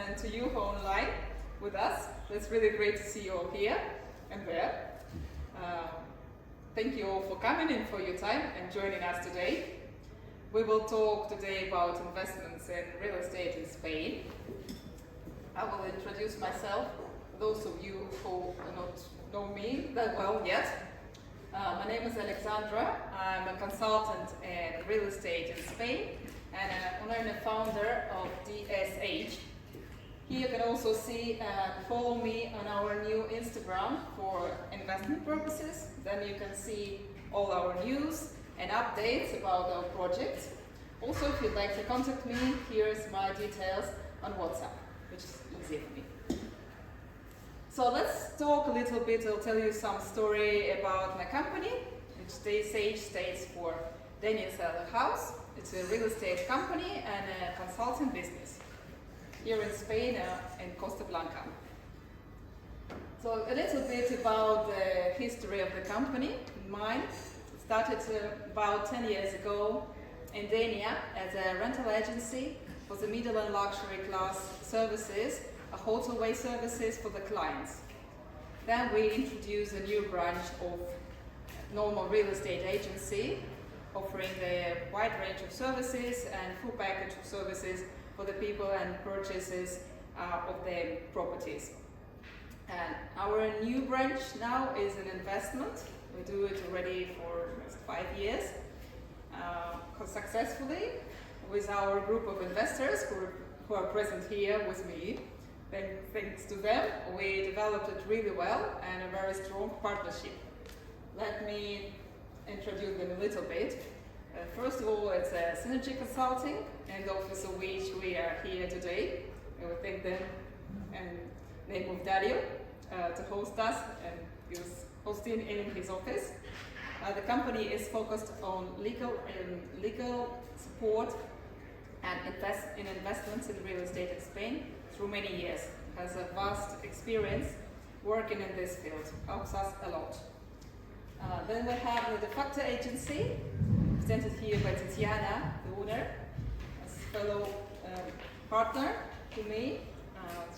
and to you who are online with us. It's really great to see you all here and there. Thank you all for coming and for your time and joining us today. We will talk today about investments in real estate in Spain. I will introduce myself, those of you who do not know me that well yet. My name is Alexandra. I'm a consultant in real estate in Spain and an owner and founder of DSH. Here you can also see and follow me on our new Instagram for investment purposes. Then you can see all our news and updates about our projects. Also, if you'd like to contact me, here's my details on WhatsApp, which is easy for me. So let's talk a little bit. I'll tell you some story about my company, which DSH stands for Daniel Seller House. It's a real estate company and a consulting business here in Spain, in Costa Blanca. So a little bit about the history of the company. Mine started about 10 years ago in Dania as a rental agency for the middle and luxury class services, hotelway services for the clients. Then we introduced a new branch of normal real estate agency, offering the wide range of services and full package of services for the people and purchases of their properties. And our new branch now is an investment. We do it already for almost 5 years, successfully with our group of investors who are present here with me. Thanks to them, we developed it really well and a very strong partnership. Let me introduce them a little bit. First of all, it's a Synergy Consulting, and the office of which we are here today. I will thank them in the name of Dario to host us, and he was hosting in his office. The company is focused on legal support and investments in real estate in Spain through many years. It has a vast experience working in this field, helps us a lot. Then we have the de facto agency, presented here by Tatiana, the owner, as a fellow partner to me.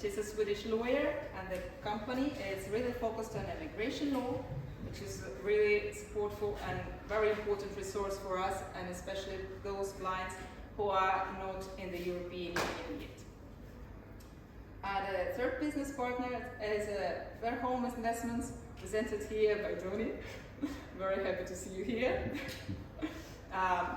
She's a Swedish lawyer, and the company is really focused on immigration law, which is a really supportful and very important resource for us, and especially those clients who are not in the European Union yet. The third business partner is Their Home Investments, presented here by Tony. Very happy to see you here.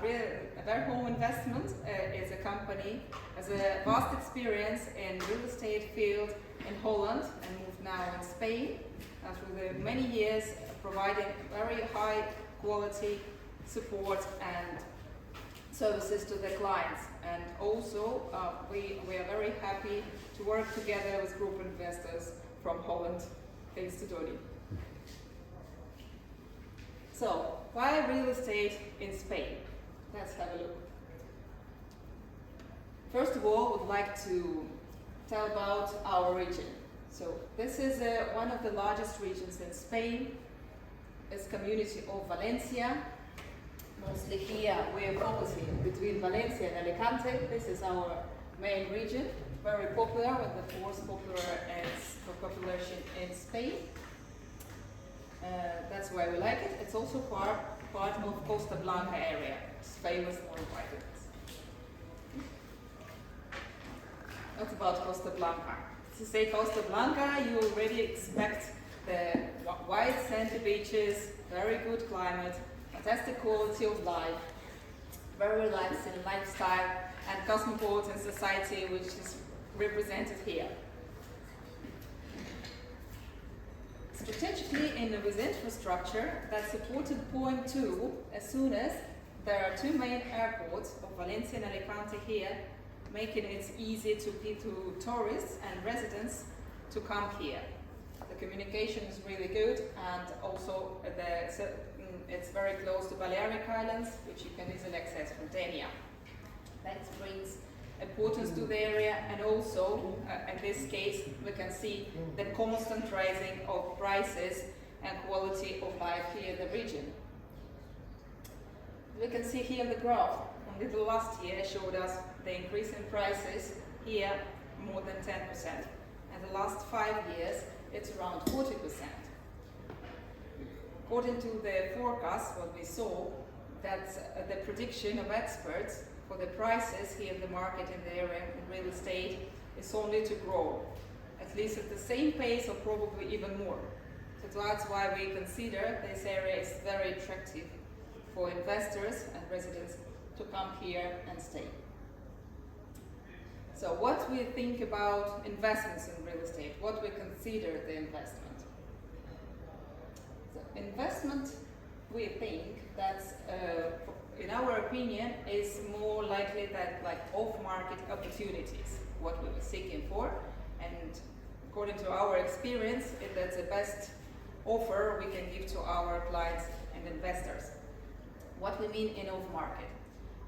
Their Home Investment is a company has a vast experience in real estate field in Holland and moved now in Spain through the many years, providing very high quality support and services to the clients. And also we are very happy to work together with group investors from Holland, thanks to Tony. So, why real estate in Spain? Let's have a look. First of all, I would like to tell about our region. So, this is one of the largest regions in Spain. It's community of Valencia. Mostly here we are focusing between Valencia and Alicante. This is our main region, very popular, with the fourth population in Spain. That's why we like it. It's also part of Costa Blanca area. It's famous for white. What about Costa Blanca? To say Costa Blanca, you already expect the white sandy beaches, very good climate, fantastic quality of life, very relaxing lifestyle, and cosmopolitan society, which is represented here. Strategically, with infrastructure that's supported point 2, as soon as there are two main airports of Valencia and Alicante here, making it easy to tourists and residents to come here. The communication is really good, and also it's very close to Balearic Islands, which you can easily access from Dania. That brings importance to the area, and also in this case we can see the constant rising of prices and quality of life here in the region. We can see here in the graph, only the last year showed us the increase in prices here more than 10%. And the last 5 years, it's around 40%. According to the forecast, what we saw, that the prediction of experts for the prices here in the market in the area in real estate is only to grow, at least at the same pace or probably even more. So that's why we consider this area is very attractive for investors and residents to come here and stay. So what we think about investments in real estate, what we consider the investment. So investment, we think that, in our opinion, is more likely that like off-market opportunities, what we were seeking for, and according to our experience, that's the best offer we can give to our clients and investors. What we mean in off-market.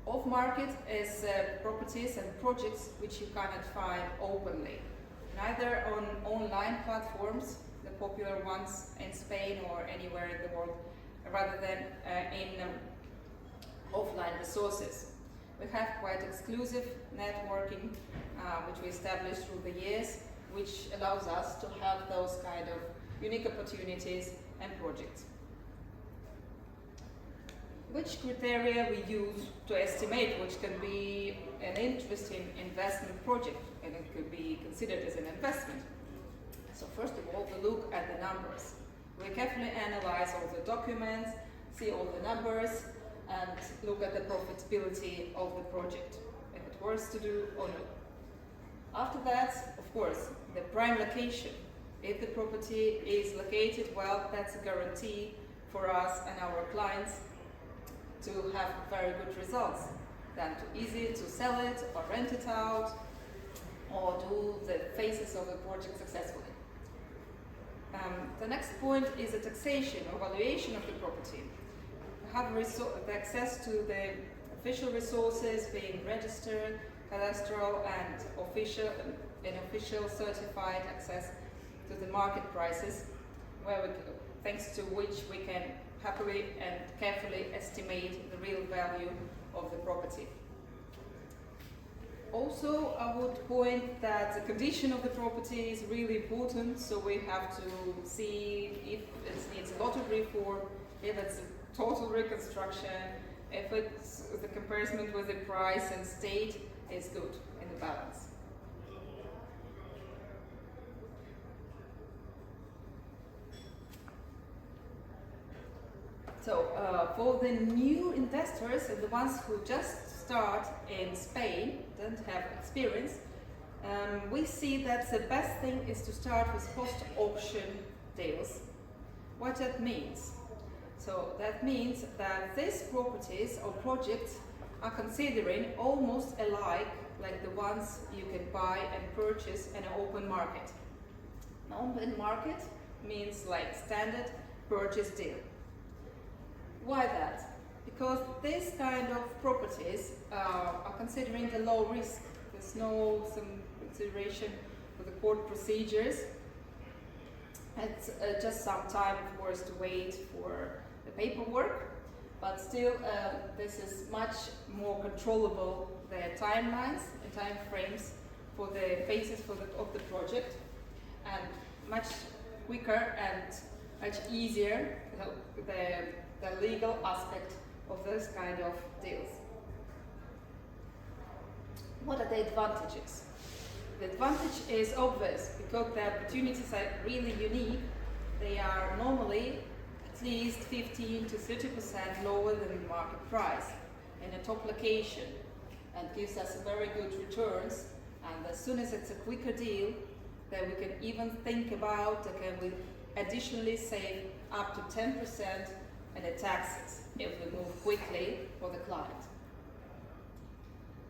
Off-market is properties and projects which you cannot find openly, neither on online platforms, the popular ones in Spain or anywhere in the world, rather than in offline resources. We have quite exclusive networking which we established through the years, which allows us to have those kind of unique opportunities and projects. Which criteria we use to estimate which can be an interesting investment project, and it could be considered as an investment. So first of all, we look at the numbers. We carefully analyze all the documents, see all the numbers, and look at the profitability of the project, if it works to do or not. After that, of course, the prime location. If the property is located well, that's a guarantee for us and our clients to have very good results. Then too easy to sell it or rent it out or do the phases of the project successfully. The next point is the taxation or valuation of the property. We have the access to the official resources being registered, cadastral and official certified access to the market prices, thanks to which we can happily and carefully estimate the real value of the property. Also, I would point that the condition of the property is really important, so we have to see if it needs a lot of reform, if it's a total reconstruction, if it's the comparison with the price and state is good in the balance. So for the new investors and the ones who just start in Spain, don't have experience, we see that the best thing is to start with post-auction deals. What that means? So that means that these properties or projects are considering almost alike like the ones you can buy and purchase in an open market. An open market means like standard purchase deal. Why that? Because these kind of properties are considering the low risk. There's no some consideration for the court procedures. It's just some time, of course, to wait for the paperwork, but still this is much more controllable, the timelines and time frames for the phases of the project, and much quicker and much easier the legal aspect of those kind of deals. What are the advantages? The advantage is obvious because the opportunities are really unique. They are normally at least 15 to 30% lower than the market price in a top location, and gives us very good returns. And as soon as it's a quicker deal, then we can even think about can we additionally save up to 10% in the taxes if we move quickly for the client.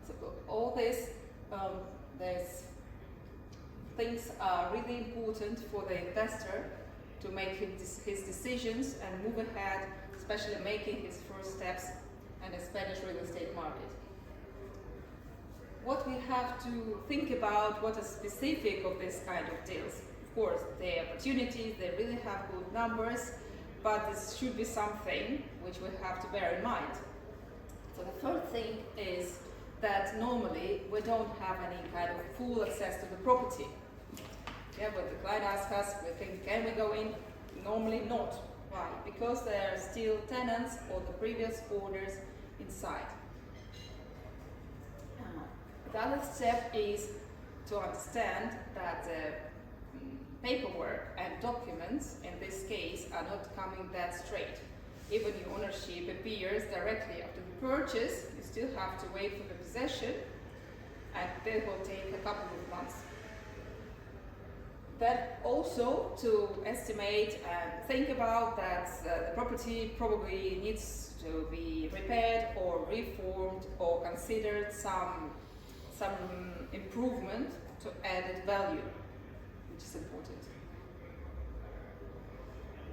So all this, these things are really important for the investor to make his decisions and move ahead, especially making his first steps in the Spanish real estate market. What we have to think about, what is specific of this kind of deals. Of course, the opportunities, they really have good numbers, but this should be something which we have to bear in mind. So the first thing is that normally we don't have any kind of full access to the property. Yeah, but the client asks us, we think, can we go in? Normally not. Why? Because there are still tenants or the previous owners inside. The other step is to understand that paperwork and documents in this case are not coming that straight. Even your ownership appears directly after the purchase, you still have to wait for the possession, and that will take a couple of months. Then also to estimate and think about that the property probably needs to be repaired or reformed or considered some improvement to added value, which is important.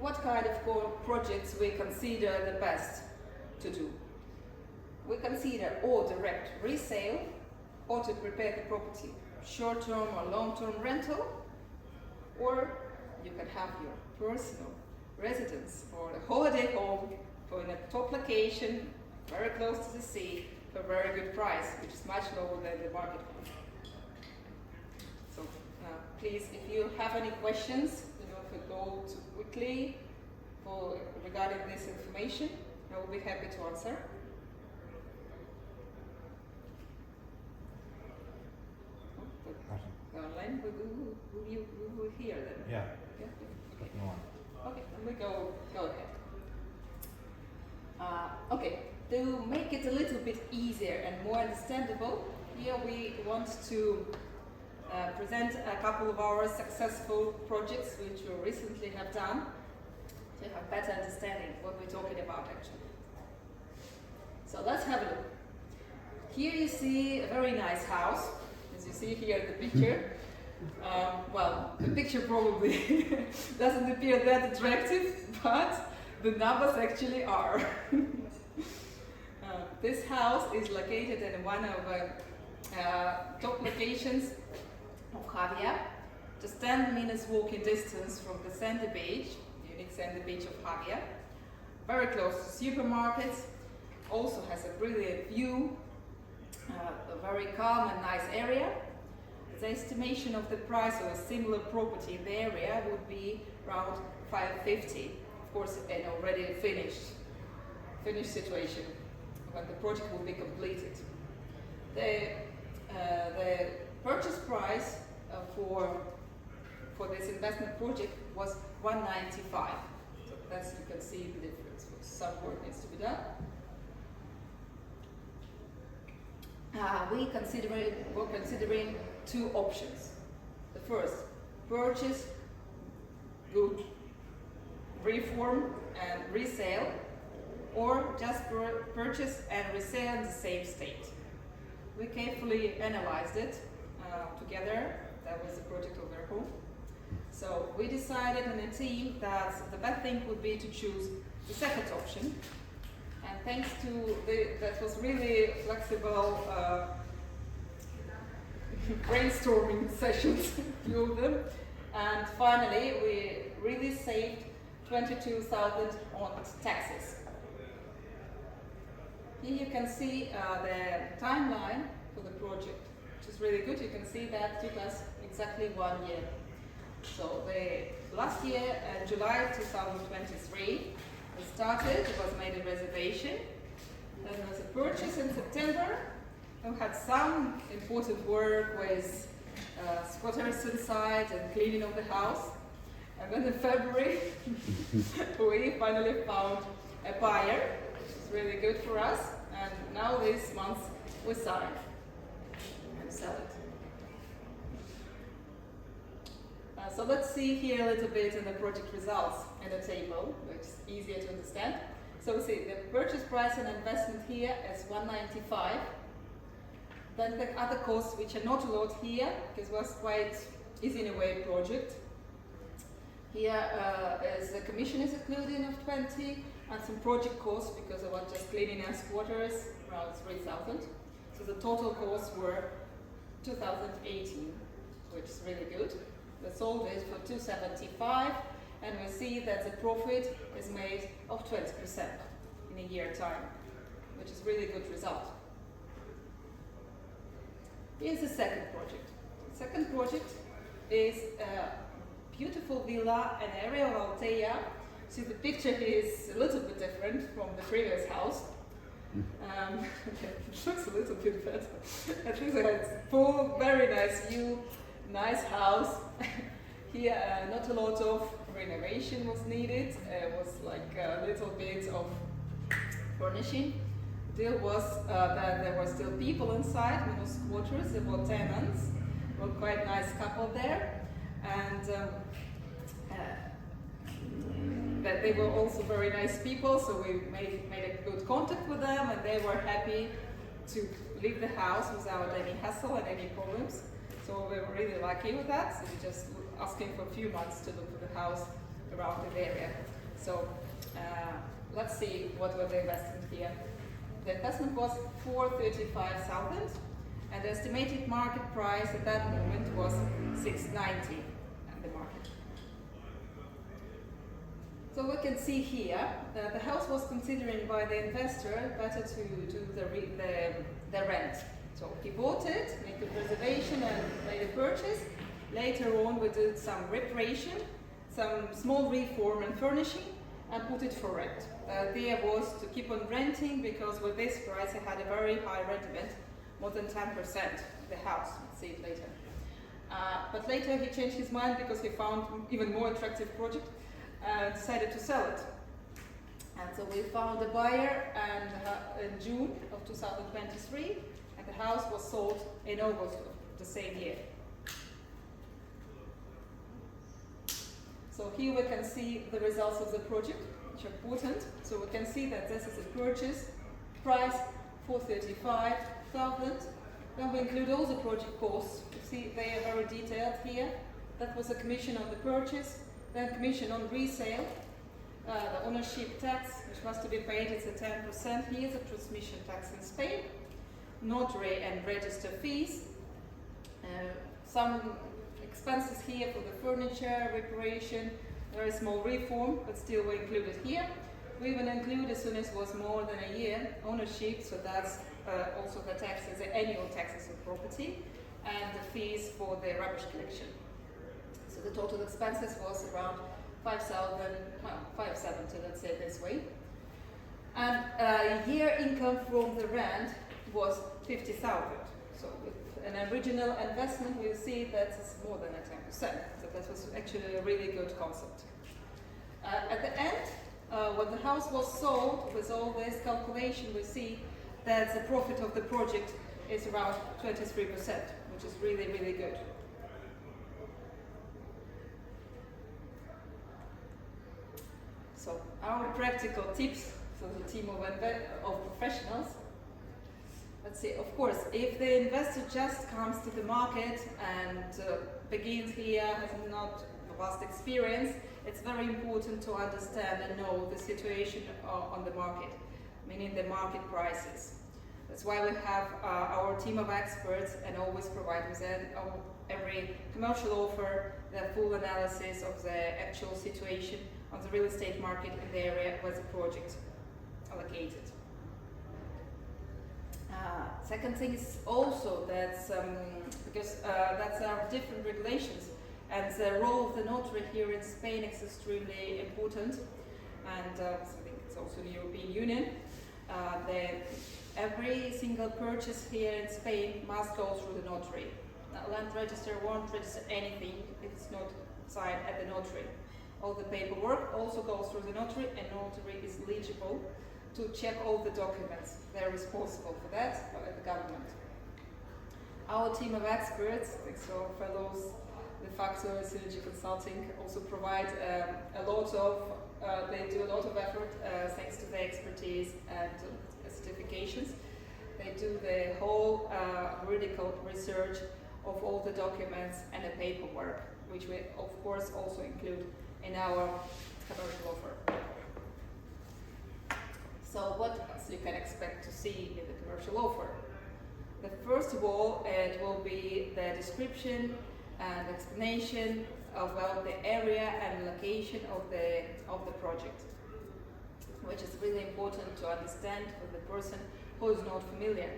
What kind of projects we consider the best to do? We consider or direct resale or to prepare the property, short-term or long-term rental, or you can have your personal residence or a holiday home for in a top location, very close to the sea, for a very good price, which is much lower than the market one. So please, if you have any questions, if we go too quickly regarding this information, I will be happy to answer. Online, we will hear them. Yeah. Yeah? Okay. Go on. Okay, then we go ahead. Okay, to make it a little bit easier and more understandable, here we want to present a couple of our successful projects which we recently have done to have better understanding what we're talking about actually. So let's have a look. Here you see a very nice house, as you see here in the picture. Well, the picture probably doesn't appear that attractive, but the numbers actually are. This house is located in one of top locations of Javea, just 10 minutes walking distance from the sandy beach, the unique sandy beach of Javea, very close to supermarkets, also has a brilliant view, a very calm and nice area. The estimation of the price of a similar property in the area would be around 550. Of course, an already finished situation when the project will be completed. The purchase price for this investment project was 195. So that's, you can see the difference. Some work needs to be done. We're considering two options. The first, purchase, good, reform and resale, or just purchase and resale in the same state. We carefully analyzed it together. That was the project of our home. So we decided in a team that the best thing would be to choose the second option. And thanks to that was really flexible brainstorming sessions, few of them. And finally, we really saved 22,000 on taxes. Here you can see the timeline for the project, which is really good. You can see that took us exactly 1 year. So the last year, July 2023, we started. It was made a reservation. Then there was a purchase in September. We had some important work with squatters inside and cleaning of the house. And then in February, we finally found a buyer. It's really good for us. And now this month we sign and sell it. So let's see here a little bit in the project results in the table, which is easier to understand. So we see the purchase price and investment here is 195. Then the other costs, which are not a lot here, because it was quite easy in a way project. Here is the commission is included of 20, and some project costs because I was just cleaning and squatters, around 3,000. So the total costs were 2018, which is really good. We sold it for 275, and we see that the profit is made of 20% in a year time, which is really good result. Here's the second project. The second project is a beautiful villa, an area of Altea. See, the picture is a little bit different from the previous house. It looks a little bit better. At least it has full, very nice view, nice house. Here, not a lot of renovation was needed. It was like a little bit of furnishing. Deal was that there were still people inside, minus quarters. There were tenants. Were quite nice couple there, and that they were also very nice people. So we made a good contact with them, and they were happy to leave the house without any hassle and any problems. So we were really lucky with that. So we just asking for a few months to look for the house around the area. So let's see what was the investment here. The investment was 435,000, and the estimated market price at that moment was 690 in the market. So we can see here that the house was considering by the investor better to do the rent. So he bought it, made the reservation and made a purchase. Later on we did some reparation, some small reform and furnishing, and put it for rent. The idea was to keep on renting, because with this price it had a very high rent, more than 10% of the house. We'll see it later. But later he changed his mind because he found even more attractive project and decided to sell it. And so we found a buyer and in June of 2023, and the house was sold in August of the same year. So here we can see the results of the project, which are important. So we can see that this is a purchase price, 435,000. Then we include all the project costs. You see they are very detailed here. That was a commission on the purchase, then commission on resale, the ownership tax, which must be paid, it's a 10% here, the transmission tax in Spain, notary and register fees, some expenses here for the furniture, reparation, very small reform, but still we include it here. We even include, as soon as it was more than a year, ownership, so that's also the taxes, the annual taxes of property, and the fees for the rubbish collection. So the total expenses was around 570, let's say this way. And year income from the rent was 50,000. So with an original investment, we see that it's more than a 10%. So that was actually a really good concept. At the end, when the house was sold, with all this calculation, we see that the profit of the project is around 23%, which is really, really good. So our practical tips for the team of professionals. Let's see, of course, if the investor just comes to the market and begins here, has not vast experience, it's very important to understand and know the situation on the market, meaning the market prices. That's why we have our team of experts and always provide with every commercial offer the full analysis of the actual situation on the real estate market in the area where the project are located. Second thing is also that because that's our different regulations, and the role of the notary here in Spain is extremely important, and I think it's also the European Union. Every single purchase here in Spain must go through the notary. Land register won't register anything if it's not signed at the notary. All the paperwork also goes through the notary, and notary is eligible to check all the documents. They're responsible for that by the government. Our team of experts, thanks to our fellows, de facto synergy consulting, also provide a lot of, they do a lot of effort thanks to their expertise and certifications. They do the whole juridical research of all the documents and the paperwork, which we of course also include in our commercial offer. So what else you can expect to see in the commercial offer? First of all, it will be the description and explanation about the area and location of the project, which is really important to understand for the person who is not familiar.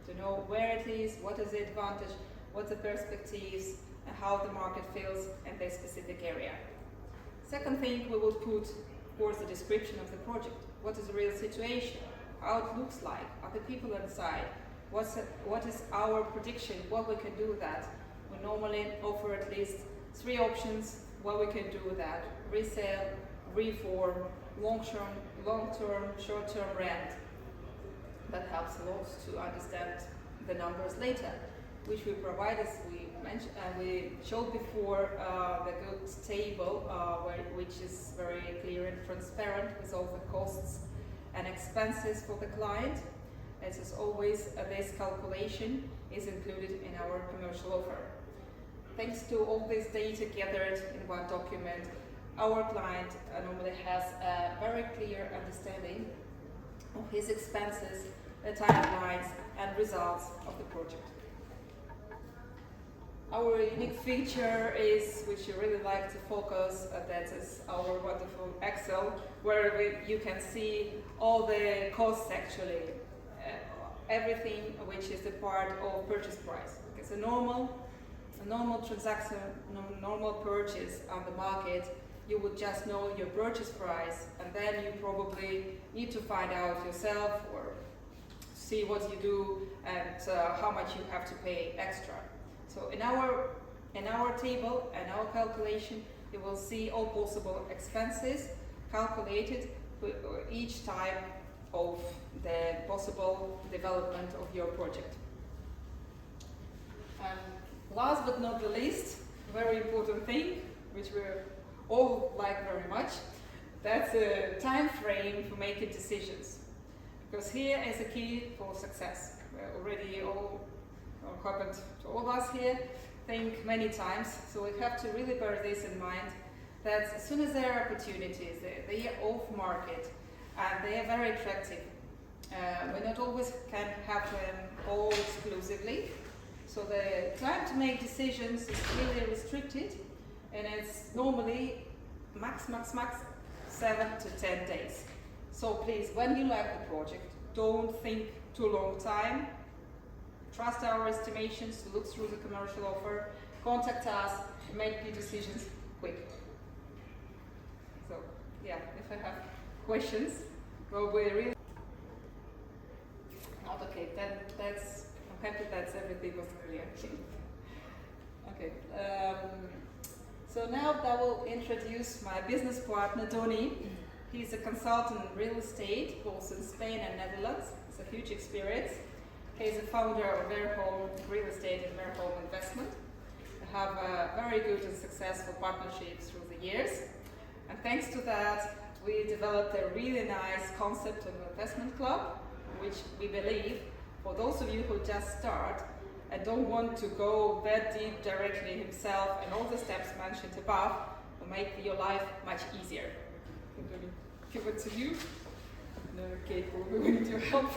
to know where it is, what is the advantage, what the perspectives, and how the market feels in this specific area. Second thing, we will put, of course, the description of the project. What is the real situation? How it looks like? Are the people inside? What is our prediction? What we can do with that? We normally offer at least 3 options what we can do with that: resale, reform, long-term, short-term rent. That helps a lot to understand the numbers later, which we provide, as we mentioned, we showed before, the goods table, which is very clear and transparent with all the costs and expenses for the client. As always, this calculation is included in our commercial offer. Thanks to all this data gathered in one document, our client normally has a very clear understanding of his expenses, the timelines and results of the project. Our unique feature is, which you really like to focus, that is our wonderful Excel, where you can see all the costs actually, everything which is the part of purchase price. It's a normal transaction, normal purchase on the market. You would just know your purchase price, and then you probably need to find out yourself or see what you do and how much you have to pay extra. So in our table and our calculation, you will see all possible expenses calculated for each type of the possible development of your project. And last but not the least, very important thing, which we all like very much, that's a time frame for making decisions. Because here is a key for success. We're already all happened to all of us here, think many times, so we have to really bear this in mind, that as soon as there are opportunities, they are off market and they are very attractive. We not always can have them all exclusively, so the time to make decisions is really restricted, and it's normally max 7 to 10 days. So please, when you like the project, don't think too long time. Trust our estimations, look through the commercial offer, contact us, and make your decisions quick. So, yeah, if I have questions, well, we're really not okay. Then I'm happy that everything was clear. Okay. So now I will introduce my business partner, Tony. He's a consultant in real estate, both in Spain and Netherlands. It's a huge experience. He's a founder of Home Real Estate and Home Investment. We have a very good and successful partnership through the years. And thanks to that, we developed a really nice concept of investment club, which we believe, for those of you who just start and don't want to go that deep directly himself and all the steps mentioned above, will make your life much easier. I'm going to give it to you. No, Kate, we need your help.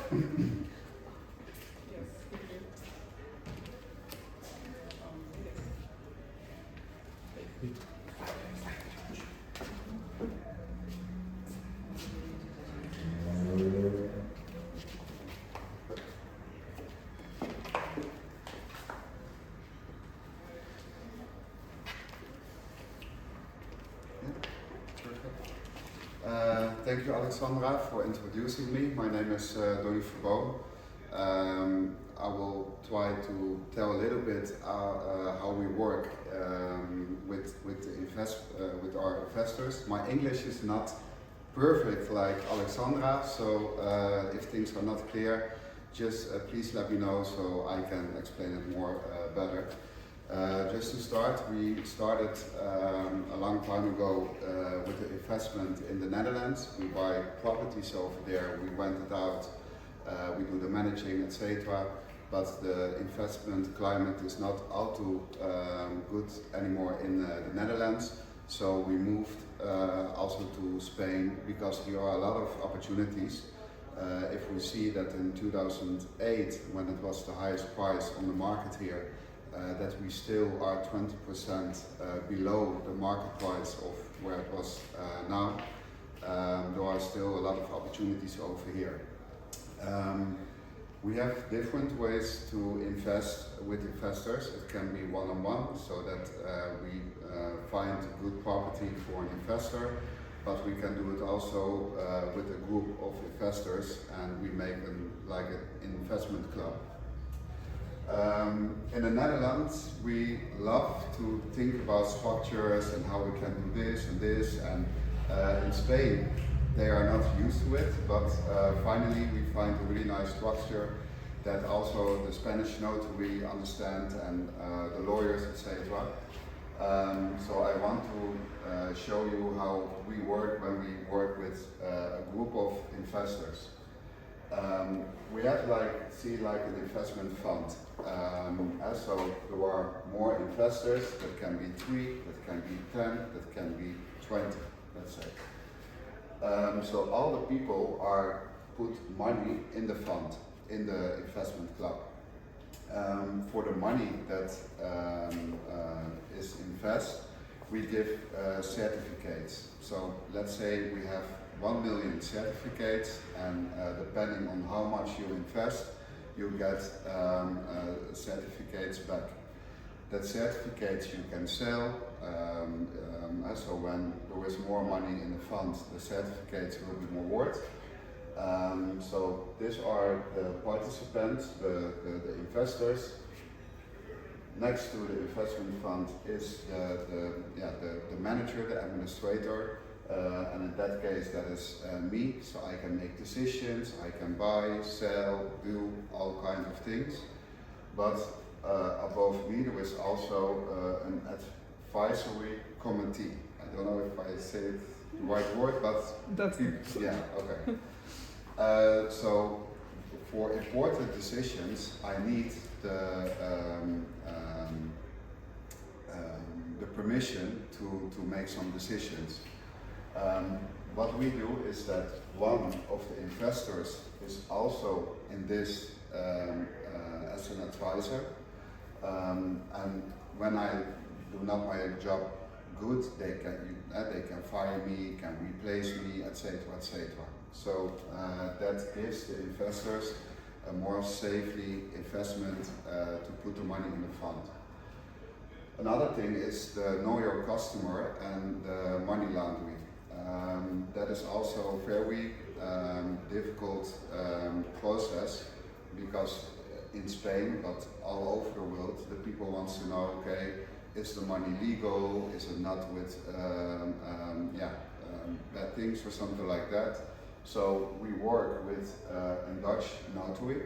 Thank you, Alexandra, for introducing me. My name is Donny Verboom. I will try to tell a little bit how we work with our investors. My English is not perfect like Alexandra, so if things are not clear, just please let me know so I can explain it more better. Just to start, we started a long time ago with the investment in the Netherlands. We buy properties over there, we rent it out, we do the managing, etc. But the investment climate is not all too good anymore in the Netherlands. So we moved also to Spain because here are a lot of opportunities. If we see that in 2008, when it was the highest price on the market here, that we still are 20% below the market price of where it was now. There are still a lot of opportunities over here. We have different ways to invest with investors. It can be one-on-one, so that we find a good property for an investor, but we can do it also with a group of investors, and we make them like an investment club. In the Netherlands, we love to think about structures and how we can do this and this, and in Spain they are not used to it, but finally we find a really nice structure that also the Spanish notary understand, and the lawyers, etc. So I want to show you how we work when we work with a group of investors. We have like an investment fund. So there are more investors, that can be 3, that can be 10, that can be 20, let's say. So all the people are put money in the fund, in the investment club. For the money that is invest, we give certificates. So let's say we have 1 million certificates, and depending on how much you invest, you get certificates back. That certificates you can sell, so when there is more money in the fund, the certificates will be more worth. So these are the participants, the investors. Next to the investment fund is the manager, the administrator, and in that case that is me, so I can make decisions, I can buy, sell, do all kinds of things. But above me there is also an advisory committee. I don't know if I say it the right word, but that's yeah, okay. So for important decisions, I need the permission to make some decisions. What we do is that one of the investors is also in this as an advisor, and when I do not my job good, they can fire me, can replace me, etc., etc. So that gives the investors a more safely investment to put the money in the fund. Another thing is the know your customer and the money laundering. That is also very difficult process, because in Spain, but all over the world, the people want to know, okay, is the money legal? Is it not with bad things or something like that? So we work with a Dutch notary,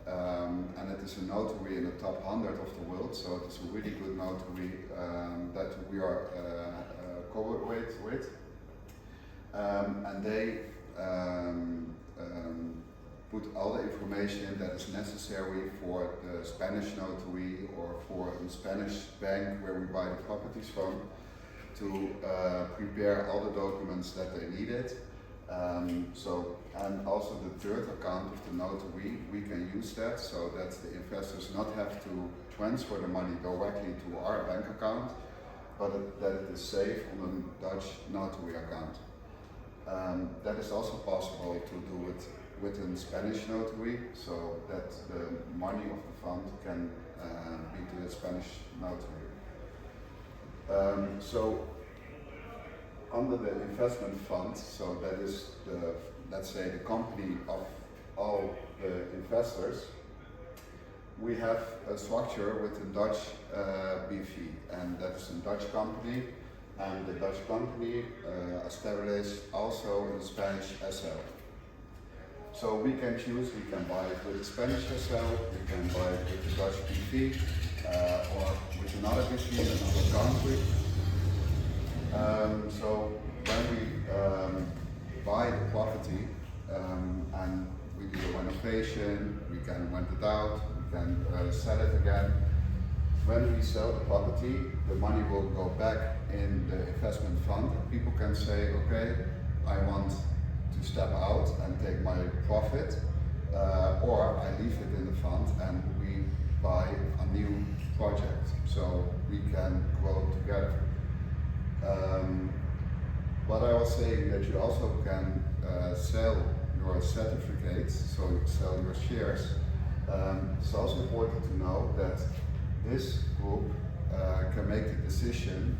and it is a notary in the top 100 of the world, so it is a really good notary that we are covered with. And they put all the information that is necessary for the Spanish notary or for a Spanish bank where we buy the properties from, to prepare all the documents that they needed. And also the third account of the notary, we can use that so that the investors not have to transfer the money directly to our bank account, but that it is safe on a Dutch notary account. That is also possible to do it with a Spanish notary, so that the money of the fund can be to the Spanish notary. So under the investment fund, so that is the, let's say, the company of all the investors, we have a structure with a Dutch BV, and that is a Dutch company, and the Dutch company established also in Spanish SL. So we can choose, we can buy it with the Spanish SL, we can buy it with the Dutch BV, or with another BV in another country. So when we buy the property and we do a renovation, we can rent it out, we can sell it again. When we sell the property, the money will go back in the investment fund. People can say, okay, I want to step out and take my profit, or I leave it in the fund and we buy a new project, so we can grow together. What I was saying, that you also can sell your certificates, so sell your shares It's also important to know that this group can make the decision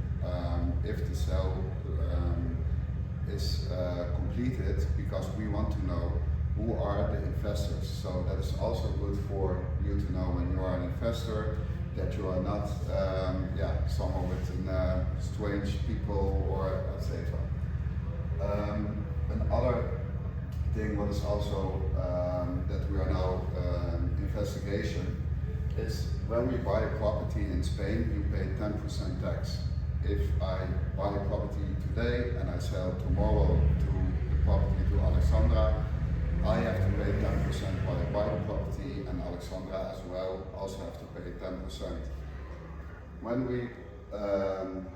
if the sale is completed, because we want to know who are the investors. So that is also good for you to know when you are an investor, that you are not someone with strange people or etc. Another thing what is also that we are now investigation is when we buy a property in Spain, you pay 10% tax. If I buy a property today and I sell tomorrow to the property to Alexandra, I have to pay 10% while I buy the property, and Alexandra as well also have to pay 10%. When we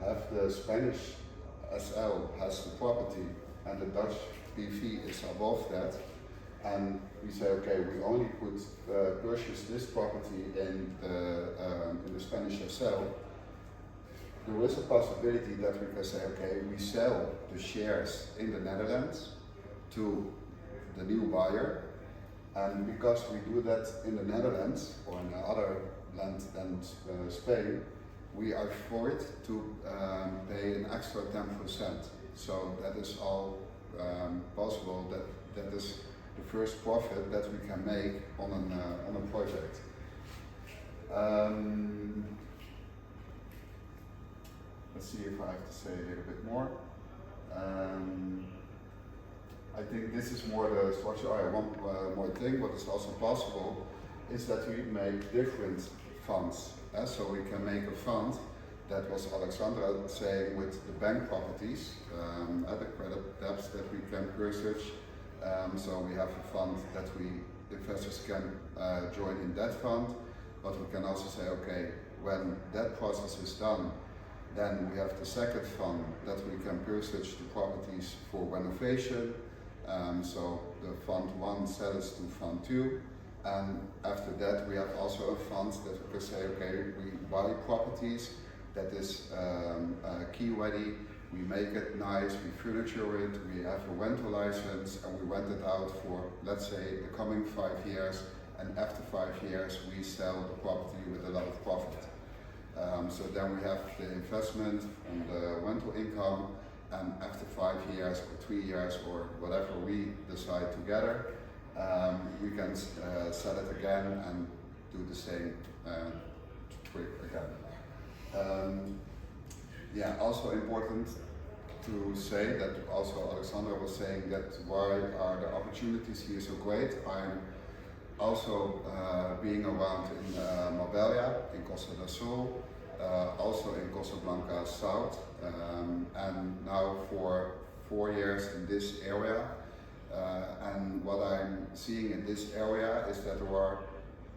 have the Spanish SL has the property and the Dutch BV is above that, and we say, okay, we only could purchase this property in the Spanish SL, there is a possibility that we can say, okay, we sell the shares in the Netherlands to the new buyer, and because we do that in the Netherlands or in other land than Spain, we are forced to pay an extra 10%. So that is all possible. That is the first profit that we can make on a project. Let's see if I have to say a little bit more. I think this is more the structure. One more thing, what is also possible is that we make different funds. So we can make a fund that was Alexandra saying with the bank properties, the credit debts that we can purchase. So we have a fund that investors can join in that fund, but we can also say, okay, when that process is done, then we have the second fund that we can purchase the properties for renovation. So the fund 1 sells to fund 2, and after that we have also a fund that we can say, okay, we buy properties that is key ready, we make it nice, we furniture it, we have a rental license, and we rent it out for, let's say, the coming 5 years, and after 5 years we sell the property with a lot of profit. So then we have the investment and the rental income, and after 5 years or 3 years or whatever we decide together, we can sell it again and do the same trick again. Also important to say that also Alexandra was saying that why are the opportunities here so great. I'm also being around in Marbella, in Costa del Sol, also in Costa Blanca South, and now for 4 years in this area. And what I'm seeing in this area is that there are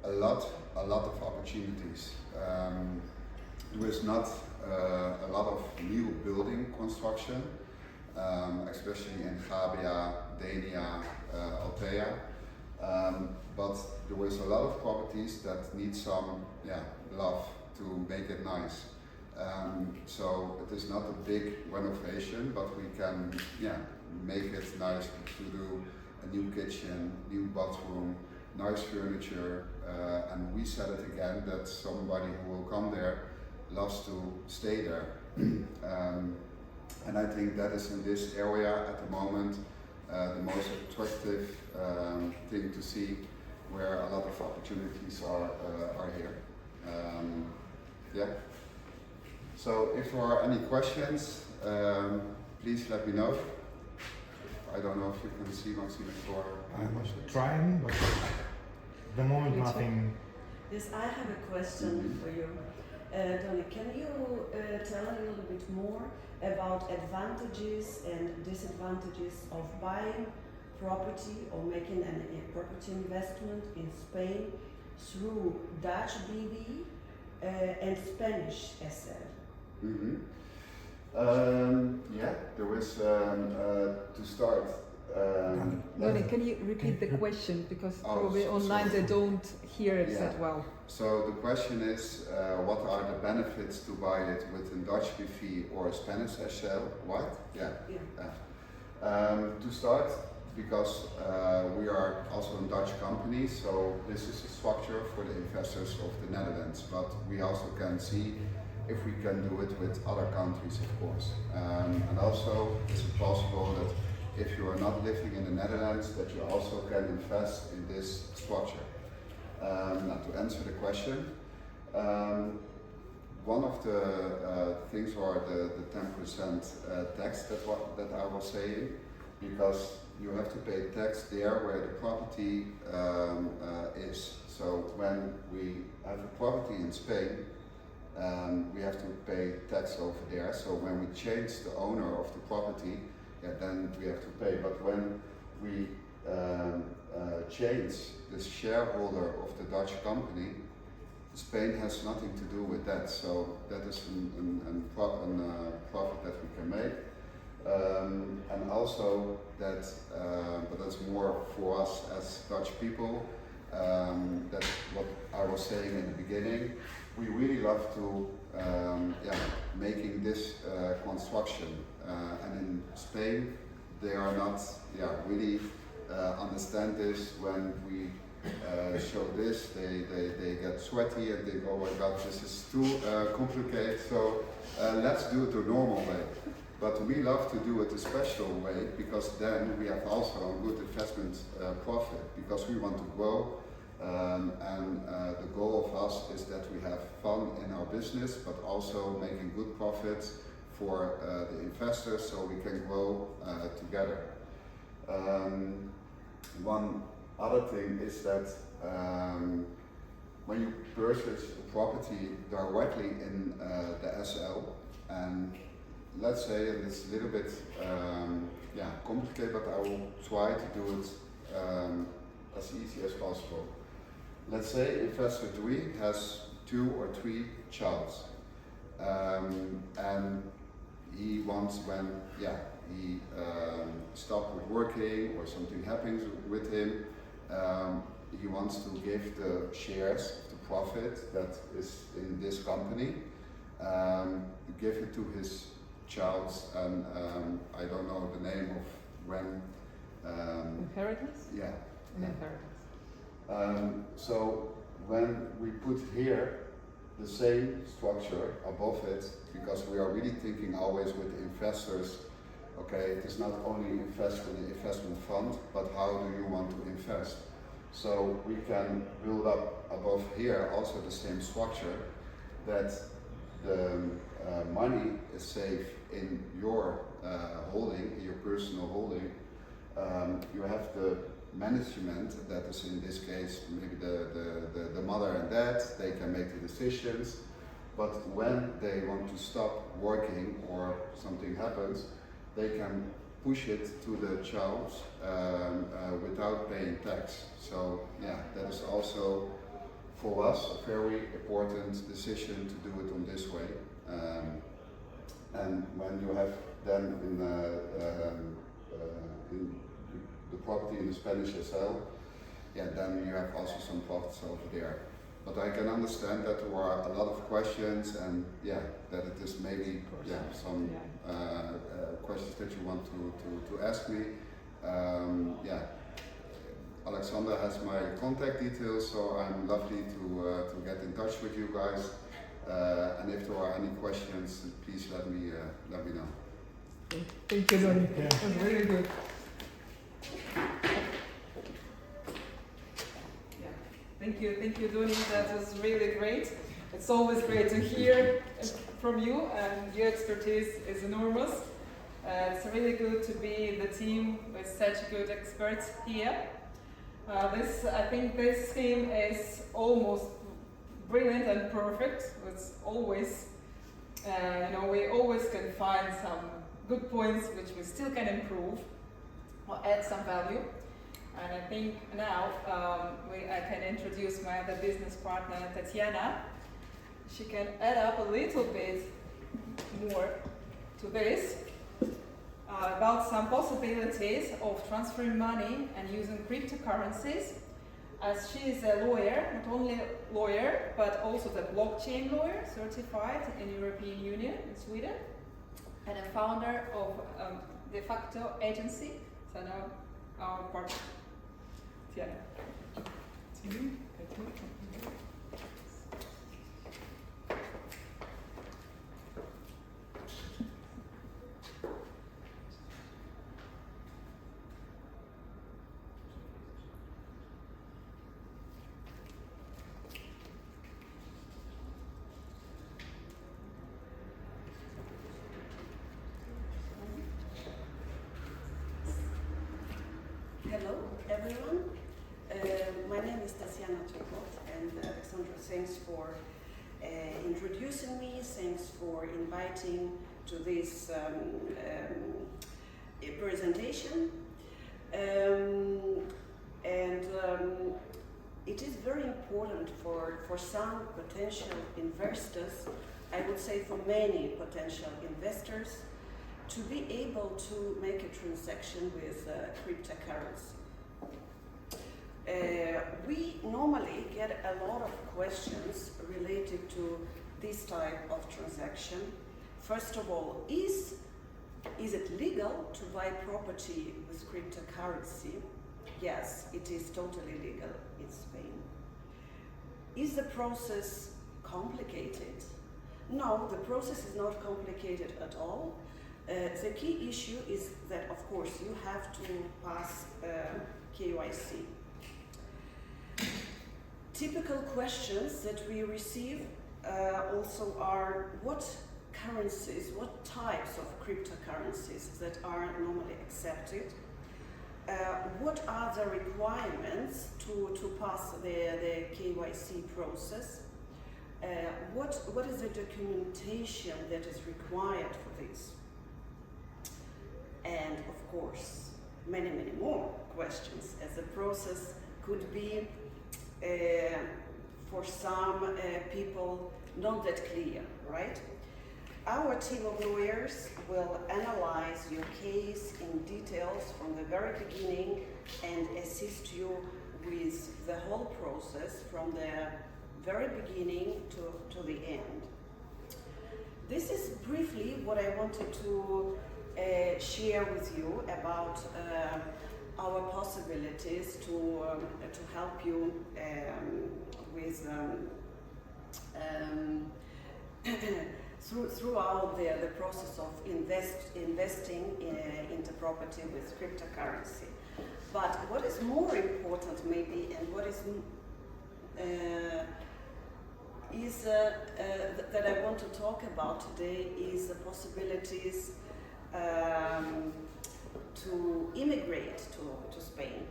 a lot of opportunities. There is not a lot of new building construction, especially in Javea, Denia, Altea. But there is a lot of properties that need some love to make it nice. So it is not a big renovation, but we can make it nice to do a new kitchen, new bathroom, nice furniture, and we sell it again that somebody who will come there loves to stay there. And I think that is in this area at the moment the most attractive thing to see, where a lot of opportunities are here. So if there are any questions, please let me know. I don't know if you can see Maxime for I'm trying, but at the moment nothing. Yes, I have a question for you. Tony, can you tell a little bit more about advantages and disadvantages of buying property or making a property investment in Spain through Dutch BV and Spanish SL? There is to start. Loni, can you repeat the question, because probably online they don't hear it that well. So the question is, what are the benefits to buy it with a Dutch BV or a Spanish SL? Right? To start, because we are also a Dutch company, so this is a structure for the investors of the Netherlands, but we also can see if we can do it with other countries, of course. And also, is it possible that if you are not living in the Netherlands, that you also can invest in this structure? Now, to answer the question, one of the things are the 10% tax that I was saying, because you have to pay tax there where the property is. So when we have a property in Spain, we have to pay tax over there. So when we change the owner of the property, then we have to pay. But when we change the shareholder of the Dutch company, Spain has nothing to do with that. So that is a profit that we can make. And also that, but that's more for us as Dutch people. That's what I was saying in the beginning. We really love to making this construction, and in Spain they are not really understand this. When we show this, they get sweaty and they go, oh my God, this is too complicated, so let's do it the normal way. But we love to do it a special way, because then we have also a good investment profit, because we want to grow. And the goal of us is that we have fun in our business, but also making good profits for the investors, so we can grow together. One other thing is that when you purchase a property directly in the SL, and let's say, and it's a little bit complicated, but I will try to do it as easy as possible. Let's say investor 3 has 2 or 3 children, and he wants, when he stops with working or something happens with him, he wants to give the shares, the profit that is in this company, give it to his child, and I don't know the name of when. Inheritance? Yeah. Inheritance. So when we put here the same structure above it, because we are really thinking always with the investors, okay, it is not only invest in the investment fund, but how do you want to invest? So we can build up above here also the same structure, that the money is safe in your holding, in your personal holding. You have the management, that is in this case maybe the mother and dad, they can make the decisions, but when they want to stop working or something happens, they can push it to the child without paying tax. So that is also for us a very important decision to do it on this way. And when you have then in the property in the Spanish SL, then you have also some profits over there. But I can understand that there are a lot of questions, and that it is maybe some questions that you want to ask me. Alexandra has my contact details, so I'm lovely to get in touch with you guys. And if there are any questions, please let me know. Thank you, Donny. Yeah. That was really good. Thank you, Donny. That was really great. It's always great to hear from you, and your expertise is enormous. It's really good to be in the team with such good experts here. I think this team is almost brilliant and perfect. It's always, we always can find some good points which we still can improve or add some value. And I think now I can introduce my other business partner, Tatiana. She can add up a little bit more to this about some possibilities of transferring money and using cryptocurrencies. As she is a lawyer, not only a lawyer, but also the blockchain lawyer, certified in European Union in Sweden, and a founder of de facto agency. So now our part. Yeah. Hello, everyone. My name is and Alexandra, thanks for introducing me, thanks for inviting to this presentation. It is very important for some potential investors, I would say for many potential investors, to be able to make a transaction with cryptocurrency. We normally get a lot of questions related to this type of transaction. First of all, is it legal to buy property with cryptocurrency? Yes, it is totally legal in Spain. Is the process complicated? No, the process is not complicated at all. The key issue is that, of course, you have to pass KYC. Typical questions that we receive also are what currencies, what types of cryptocurrencies that are normally accepted, what are the requirements to pass the KYC process, what is the documentation that is required for this, and of course many more questions, as the process could be for some people not that clear, right? Our team of lawyers will analyze your case in details from the very beginning and assist you with the whole process from the very beginning to the end. This is briefly what I wanted to share with you about our possibilities to help you with throughout the process of investing into property with cryptocurrency. But what is more important maybe, and what is that I want to talk about today is the possibilities to immigrate to Spain.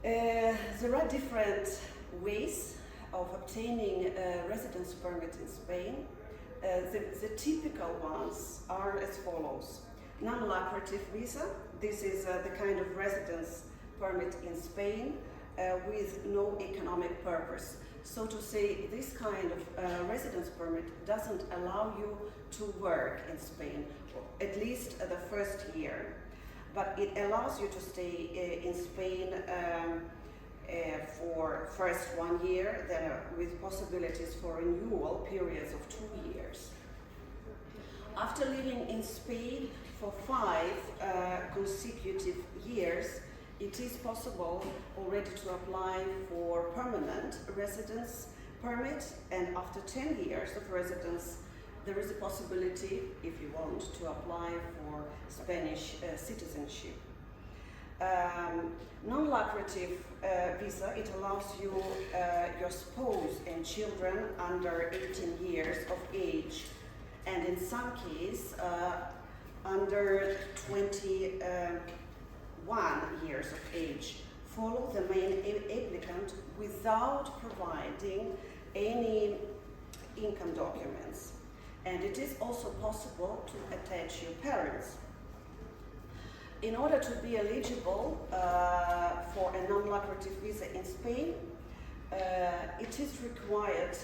There are different ways of obtaining a residence permit in Spain. The typical ones are as follows. Non-lucrative visa. This is the kind of residence permit in Spain with no economic purpose. So to say, this kind of residence permit doesn't allow you to work in Spain, at least the first year. But it allows you to stay in Spain for first 1 year, then with possibilities for renewal periods of 2 years. After living in Spain for 5 consecutive years, it is possible already to apply for permanent residence permit, and after 10 years of residence, there is a possibility, if you want, to apply for Spanish citizenship. Non-lucrative visa, it allows you, your spouse and children under 18 years of age, and in some cases under 21 years of age, follow the main applicant without providing any income documents. And it is also possible to attach your parents. In order to be eligible for a non-lucrative visa in Spain, it is required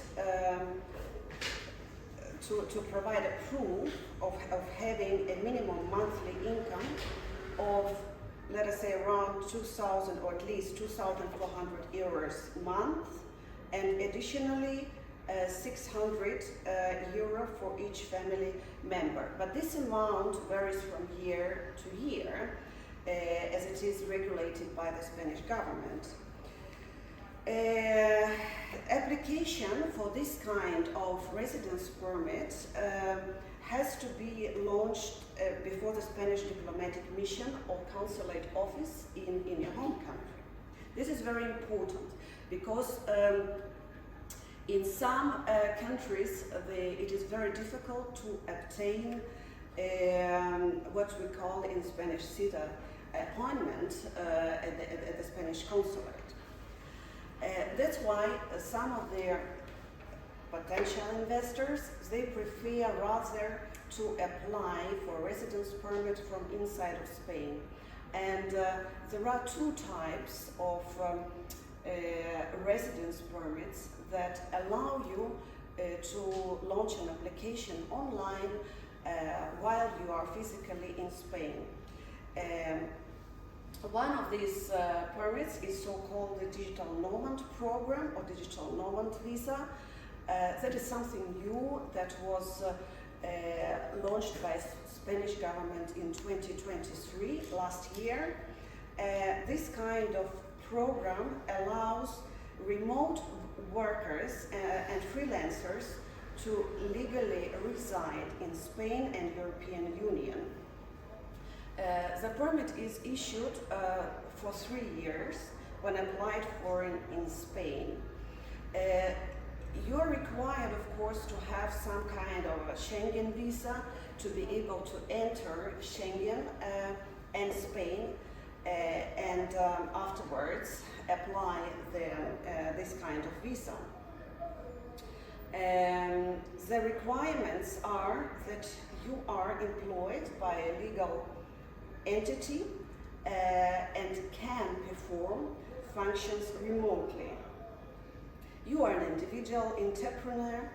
to provide a proof of having a minimum monthly income of, let us say, around 2,000 or at least 2,400 euros a month, and additionally 600 euro for each family member. But this amount varies from year to year. as it is regulated by the Spanish government. Application for this kind of residence permit has to be launched before the Spanish diplomatic mission or consulate office in your home country. This is very important because in some countries it is very difficult to obtain what we call in Spanish cita appointment at the Spanish consulate. That's why some of their potential investors, they prefer rather to apply for a residence permit from inside of Spain. And there are two types of residence permits that allow you to launch an application online while you are physically in Spain. One of these permits is so-called the Digital Nomad Program or Digital Nomad Visa. That is something new that was launched by Spanish government in 2023, last year. This kind of program allows remote workers and freelancers to legally reside in Spain and European Union. The permit is issued for 3 years when applied for in Spain. You are required, of course, to have some kind of a Schengen visa to be able to enter Schengen and Spain and afterwards apply this kind of visa. The requirements are that you are employed by a legal entity and can perform functions remotely. You are an individual entrepreneur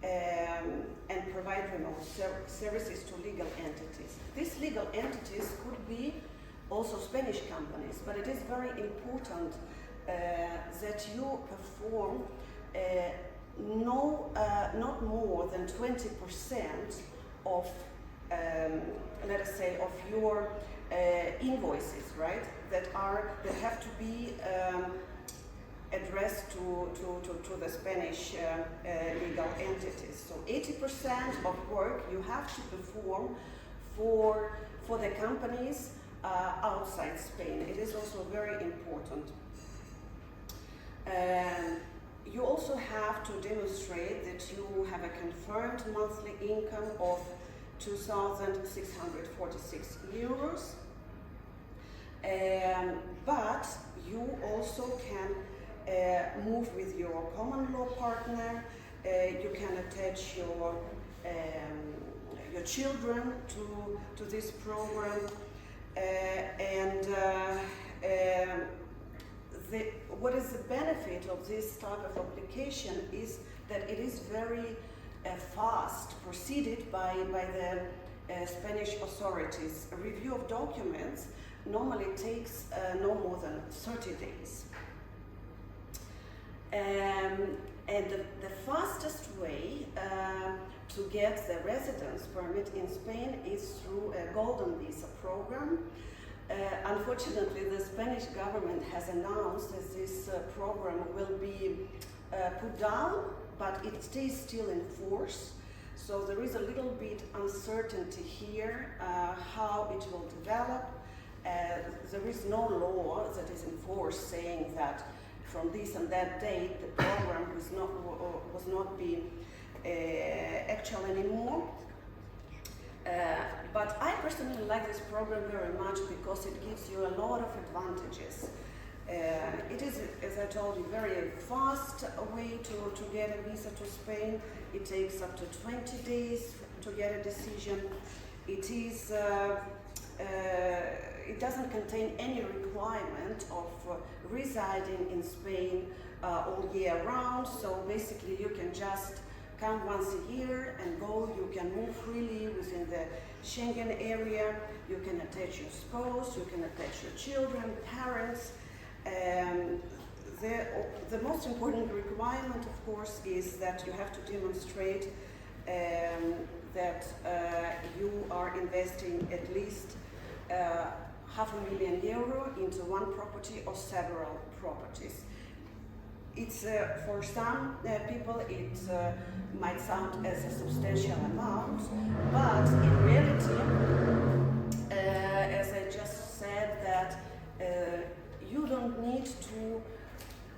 and provide remote services to legal entities. These legal entities could be also Spanish companies, but it is very important that you perform not more than 20% of, let us say, of your invoices, right? That have to be addressed to the Spanish legal entities. So 80% of work you have to perform for the companies outside Spain. It is also very important. You also have to demonstrate that you have a confirmed monthly income of 2,646 euros. But you also can move with your common law partner. You can attach your children to this program, what is the benefit of this type of application is that it is very fast, proceeded by the Spanish authorities. A review of documents normally takes no more than 30 days. And the fastest way to get the residence permit in Spain is through a golden visa program. Unfortunately, the Spanish government has announced that this program will be put down, but it stays still in force. So there is a little bit uncertainty here how it will develop. There is no law that is in force saying that from this and that date the program was not be actual anymore. But I personally like this program very much because it gives you a lot of advantages. It is, as I told you, very fast way to get a visa to Spain. It takes up to 20 days to get a decision. It is, it doesn't contain any requirement of residing in Spain all year round. So basically, you can just come once a year and go. You can move freely within the Schengen area. You can attach your spouse. You can attach your children, parents. The most important requirement, of course, is that you have to demonstrate that you are investing at least €500,000 into one property or several properties. It's for some people it might sound as a substantial amount, but in reality, as I just said, that you don't need to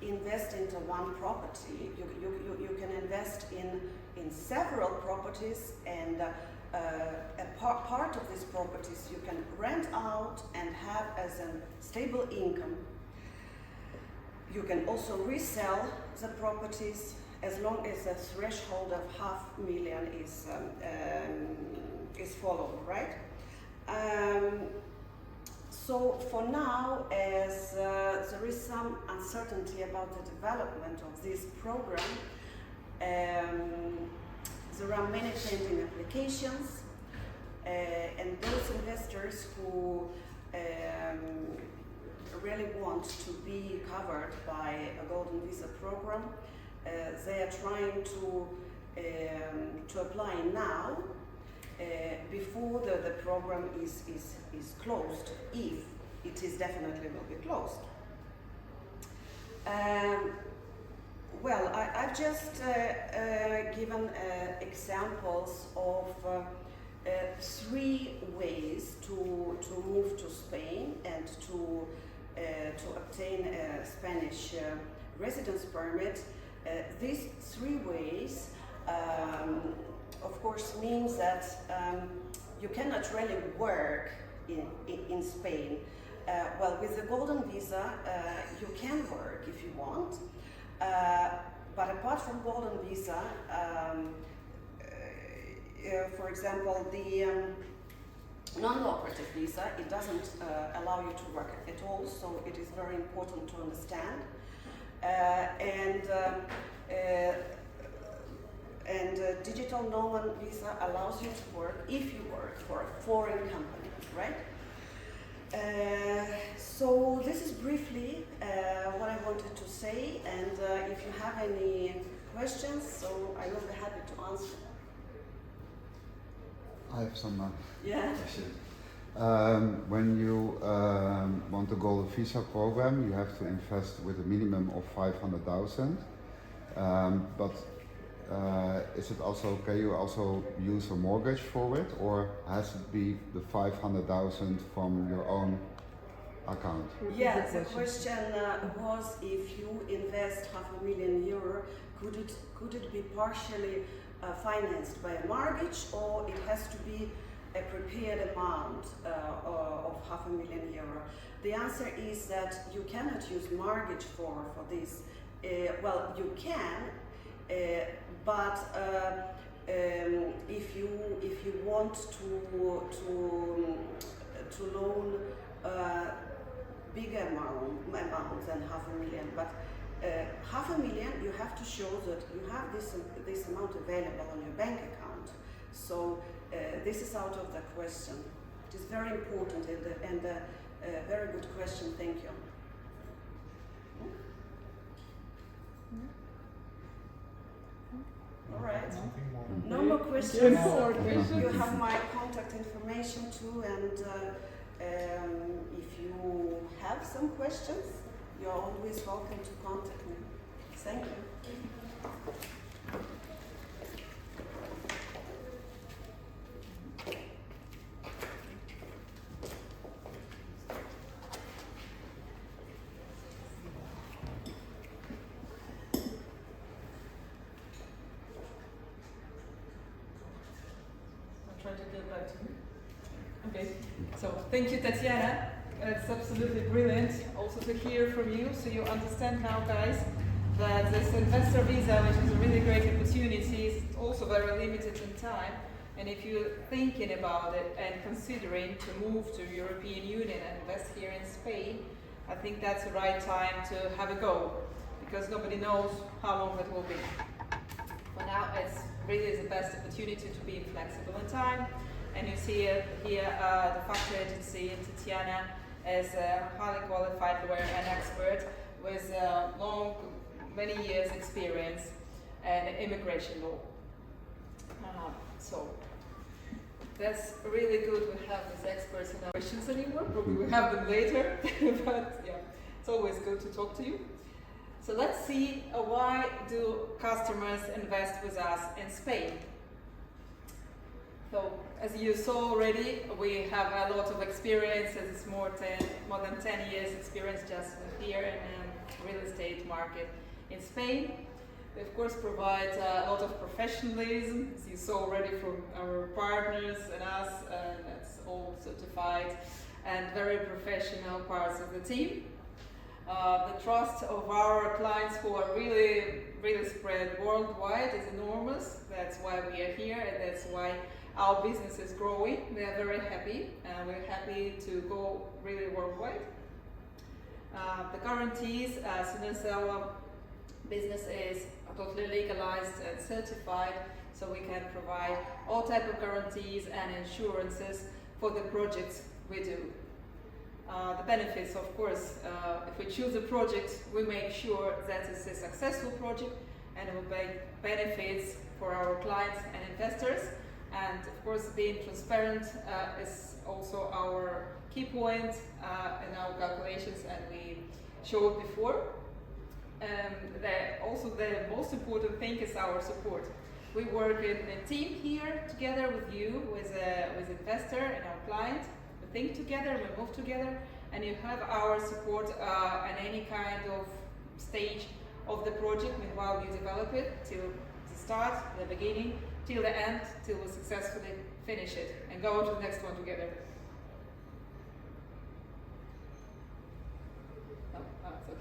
invest into one property. You can invest in several properties, and a part of these properties you can rent out and have as a stable income. You can also resell the properties as long as the threshold of $500,000 is followed, right? So for now, as there is some uncertainty about the development of this program, there are many pending applications, and those investors who really want to be covered by a golden visa program, they are trying to apply now before the program is closed, if it is definitely will be closed. Well, I've just given examples of 3 ways to move to Spain and to obtain a Spanish residence permit. These 3 ways, of course, means that you cannot really work in Spain. Well, with the golden visa, you can work if you want, but apart from golden visa, for example, the non-lucrative visa, it doesn't allow you to work at all, so it is very important to understand. And digital nomad visa allows you to work if you work for a foreign company, right? So this is briefly what I wanted to say, and if you have any questions, so I will be happy to answer. I have some Yeah. questions. When you want to go the visa program, you have to invest with a minimum of 500,000. But is it also, can you also use a mortgage for it, or has it be the 500,000 from your own account? Yeah, the question was, if you invest €500,000, could it be partially financed by a mortgage, or it has to be a prepared amount of €500,000? The answer is that you cannot use mortgage for this. Well, you can, but if you want to loan bigger amount than €500,000, but €500,000, you have to show that you have this amount available on your bank account. So this is out of the question. It is very important and a very good question. Thank you. All right. Something more. No more questions. No. You have my contact information too, and if you have some questions, you're always welcome to contact me. Thank you. I'll try to get back to you. Okay, so thank you, Tatiana. It's absolutely brilliant also to hear from you, so you understand now, guys, that this investor visa, which is a really great opportunity, is also very limited in time. And if you're thinking about it and considering to move to European Union and invest here in Spain, I think that's the right time to have a go, because nobody knows how long it will be. For now, it's really the best opportunity to be flexible in time. And you see here the factory agency, Tatiana, as a highly qualified lawyer and expert with many years experience in immigration law. So That's really good. We have these experts in our questions anymore. Probably we'll have them later, but yeah, it's always good to talk to you. So let's see why do customers invest with us in Spain. So as you saw already, we have a lot of experience. It's more than 10 years experience just here in the real estate market in Spain. We of course provide a lot of professionalism, as you saw already from our partners and us, and that's all certified and very professional parts of the team. The trust of our clients who are really spread worldwide is enormous. That's why we are here, and that's why our business is growing. We are very happy, and we're happy to go really worldwide. The guarantees, as soon as our business is totally legalized and certified, so we can provide all type of guarantees and insurances for the projects we do. The benefits, of course, if we choose a project, we make sure that it's a successful project and it will bring benefits for our clients and investors. And of course, being transparent is also our key point in our calculations, and we showed before. Also the most important thing is our support. We work in a team here together with you, with investor and our client. We think together, we move together, and you have our support at any kind of stage of the project, meanwhile you develop it till the start, the beginning, till the end, till we successfully finish it and go to the next one together. So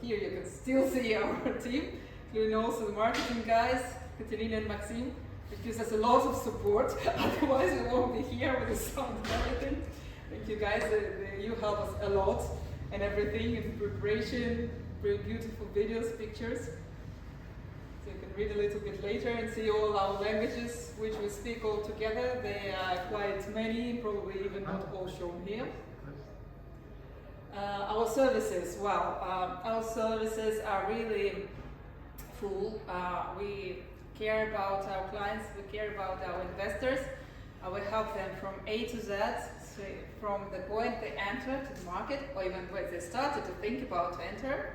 here you can still see our team, including also the marketing guys, Katerina and Maxime. It gives us a lot of support, otherwise we won't be here with the sound and everything. Thank you guys, you help us a lot and everything in preparation, very beautiful videos, pictures. So you can read a little bit later and see all our languages which we speak all together. They are quite many, probably even not all shown here. Our services, our services are really full. We care about our clients, we care about our investors. We help them from A to Z, so from the point they enter to the market, or even when they started to think about to enter,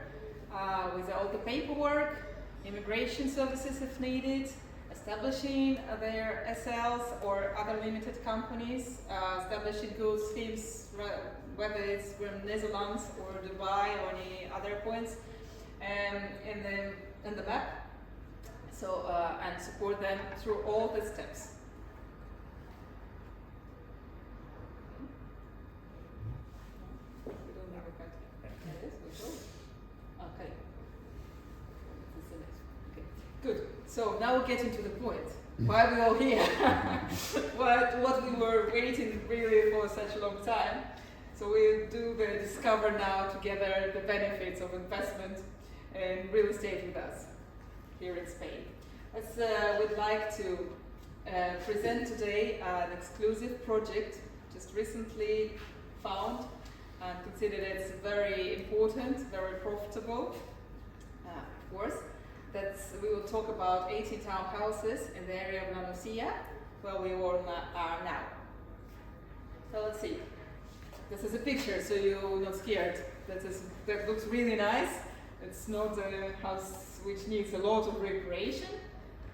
with all the paperwork, immigration services if needed, establishing their SLs or other limited companies, establishing good schemes, whether it's from Netherlands or Dubai or any other points in the map. So and support them through all the steps. We don't have a country. Yes, we do. Okay. This is the next. Okay. Good. So now we're getting to the point. Why are we all here? what we were waiting really for such a long time. So we do the discover now together the benefits of investment in real estate with us here in Spain. We'd like to present today an exclusive project just recently found and considered it's very important, very profitable, of course. We will talk about 18 townhouses in the area of La Nucía, where we all are now. So let's see. This is a picture, so you're not scared. That looks really nice. It's not a house which needs a lot of recreation.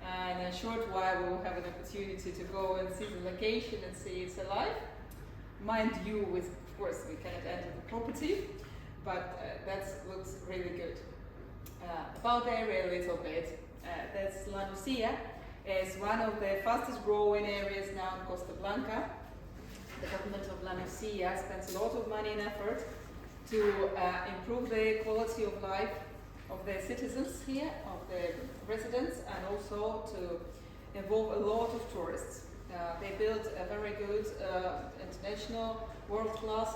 And in a short while we will have an opportunity to go and see the location and see it's alive. Mind you, of course, we cannot enter the property, but that looks really good. About the area a little bit, that's La Nucía. Is one of the fastest growing areas now in Costa Blanca. The government of La Nucía spends a lot of money and effort to improve the quality of life of the citizens here, of the residents, and also to involve a lot of tourists. They built a very good international, world-class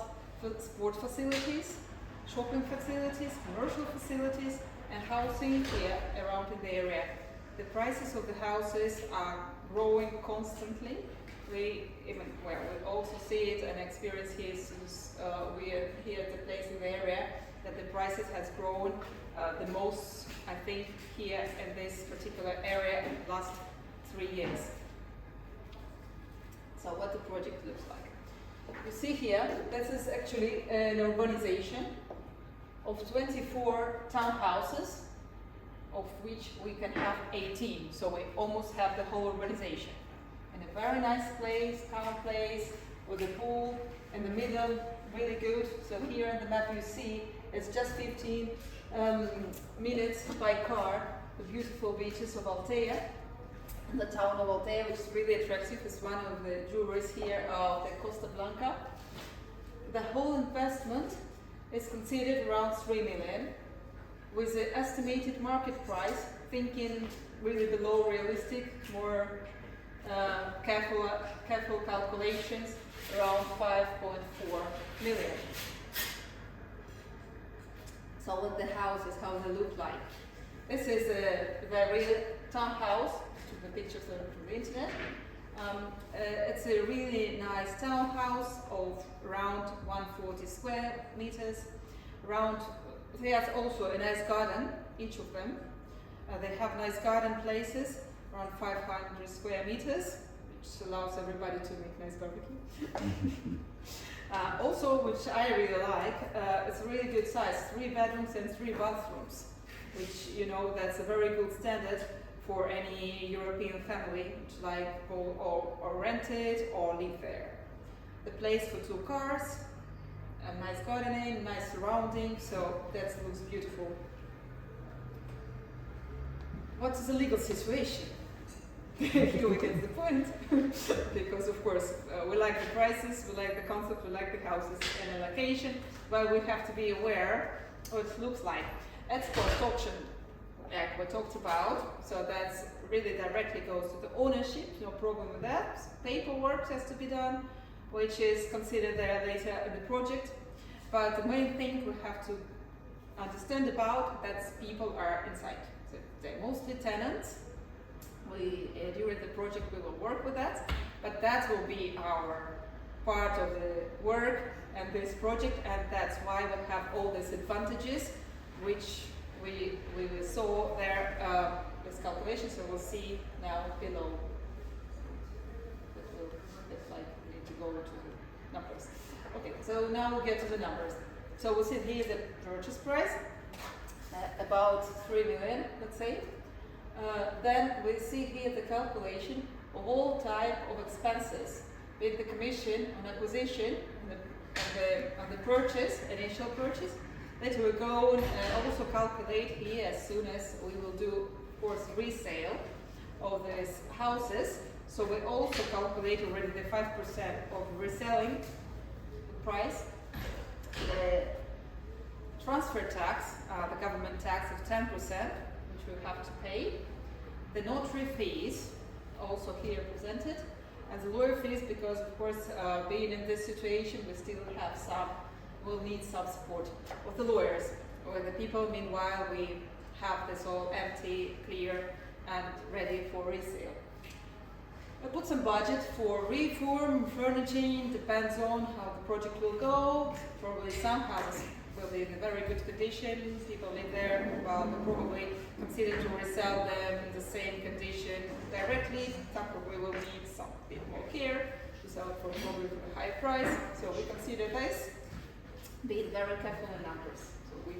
sport facilities, shopping facilities, commercial facilities, and housing here around in the area. The prices of the houses are growing constantly. We also see it and experience here since we are here at the place in the area that the prices has grown the most, I think, here in this particular area in the last 3 years. So what the project looks like. You see here, this is actually an urbanization of 24 townhouses, of which we can have 18. So we almost have the whole urbanization. In a very nice place, calm place, with a pool in the middle, really good. So here on the map you see it's just 15 minutes by car, the beautiful beaches of Altea. And the town of Altea, which is really attractive, is one of the jewelries here of the Costa Blanca. The whole investment is considered around 3 million, with the estimated market price, thinking really below realistic, more careful calculations, around 5.4 million. So what the houses, how they look like. This is the real townhouse, took the pictures from the internet. It's a really nice townhouse of around 140 square meters. There's also a nice garden, each of them. They have nice garden places, around 500 square meters, which allows everybody to make nice barbecue. Also, which I really like, it's a really good size, 3 bedrooms and 3 bathrooms, which, you know, that's a very good standard for any European family, which like go or rent it or live there. The place for 2 cars, a nice gardening, nice surrounding, so that looks beautiful. What is the legal situation? Here we get the point, because of course we like the prices, we like the concept, we like the houses and the location, but we have to be aware what it looks like. Export option act we talked about, so that's really directly goes to the ownership, no problem with that. Paperwork has to be done, which is considered there later in the project, but the main thing we have to understand about that people are inside. So they're mostly tenants. During the project we will work with that, but that will be our part of the work and this project, and that's why we have all these advantages which we saw there with calculations, so we'll see now below. It's like we need to go to the numbers. Okay, so now we get to the numbers. So we'll see here the purchase price, about 3 million, let's say. Then we see here the calculation of all type of expenses, with the commission on acquisition, on the purchase, initial purchase, that will go and also calculate here as soon as we will do, of course, resale of these houses. So we also calculate already the 5% of reselling price, the transfer tax, the government tax of 10%, which we have to pay, the notary fees, also here presented, and the lawyer fees, because of course, being in this situation, we still have we'll need some support of the lawyers, or the people. Meanwhile, we have this all empty, clear, and ready for resale. I put some budget for reform, furnishing, depends on how the project will go. Probably some houses will be in a very good condition, people live there, well, we'll probably consider to resell them in the same condition directly. Some probably will need some bit more care to sell it for probably a high price. So we consider this, being very careful in numbers. So we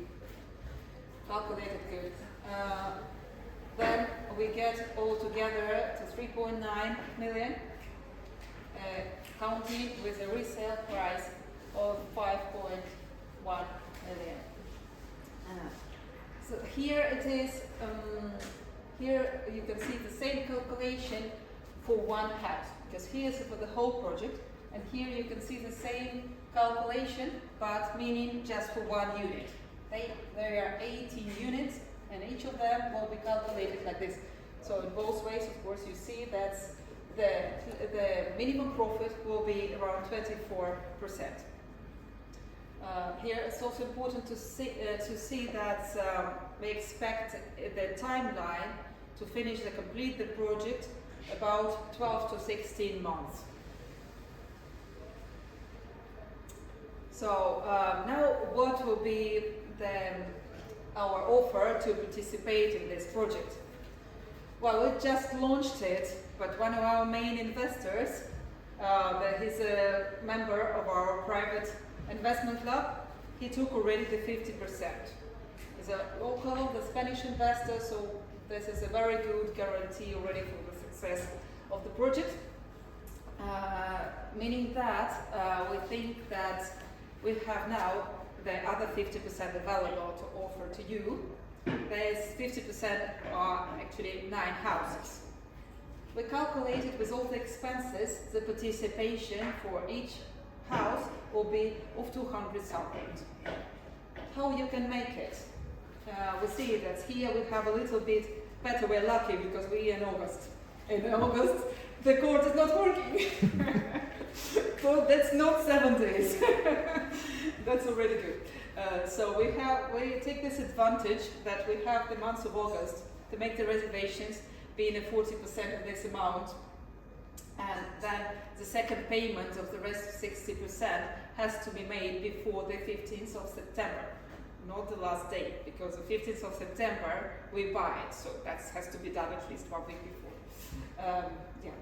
calculated good. Then we get all together to 3.9 million, counting with a resale price of 5.1 million. So here it is, here you can see the same calculation for one house, because here is for the whole project, and here you can see the same calculation, but meaning just for one unit. There are 18 units, and each of them will be calculated like this. So in both ways, of course, you see that the minimum profit will be around 24%. Here it's also important to see that we expect the timeline to complete the project about 12 to 16 months. So now what will be our offer to participate in this project? Well, we just launched it, but one of our main investors that he's a member of our private investment club. He took already the 50%. He's a local, the Spanish investor, so this is a very good guarantee already for the success of the project. Meaning that we think that we have now the other 50% available to offer to you. There's 50% are actually 9 houses. We calculated with all the expenses, the participation for each house will be of 200,000. How you can make it? We see that here we have a little bit better. We're lucky because we're in August. In August, the court is not working. So that's not 7 days. That's already good. So we take this advantage that we have the month of August to make the reservations being a 40% of this amount, and then the second payment of the rest of 60% has to be made before the 15th of September, not the last date, because the 15th of September we buy it, so that has to be done at least 1 week before.